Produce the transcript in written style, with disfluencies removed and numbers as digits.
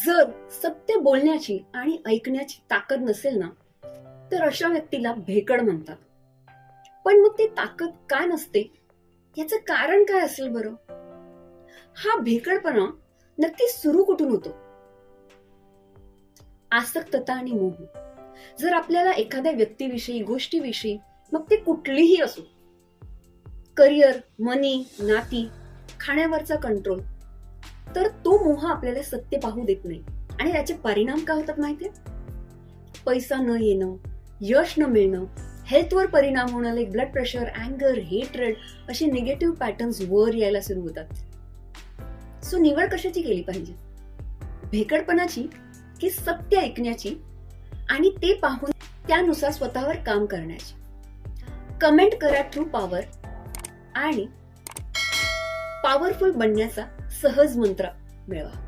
जर सत्य बोलण्याची आणि ऐकण्याची ताकद नसेल ना, तर अशा व्यक्तीला भेकड म्हणतात. पण मग ती ताकद का नसते, याचं कारण काय असेल बरं? हा भेकडपणा नक्की सुरू कुठून होतो? आसक्तता आणि मोह. जर आपल्याला एखाद्या व्यक्तीविषयी, गोष्टीविषयी, मग ते कुठलीही असो, करिअर, मनी, नाती, खाण्यावरचा कंट्रोल, तर तो मोह आपल्याला सत्य पाहू देत नाही. आणि त्याचे परिणाम काय होतात माहितीये? पैसा न येणं, यश न मिळणं, हेल्थवर परिणाम होणं, लाईक ब्लड प्रेशर, अँगर, हेट्रेड, असे निगेटिव्ह पॅटर्न्स वर यायला सुरू होतात. सो निवड कशाची केली पाहिजे? भेकडपणाची की सत्य ऐकण्याची आणि ते पाहून त्यानुसार स्वतःवर काम करण्याची? कमेंट करा ट्रू पॉवर आणि पॉवरफुल बनण्याचा सहज मंत्र मिळवा.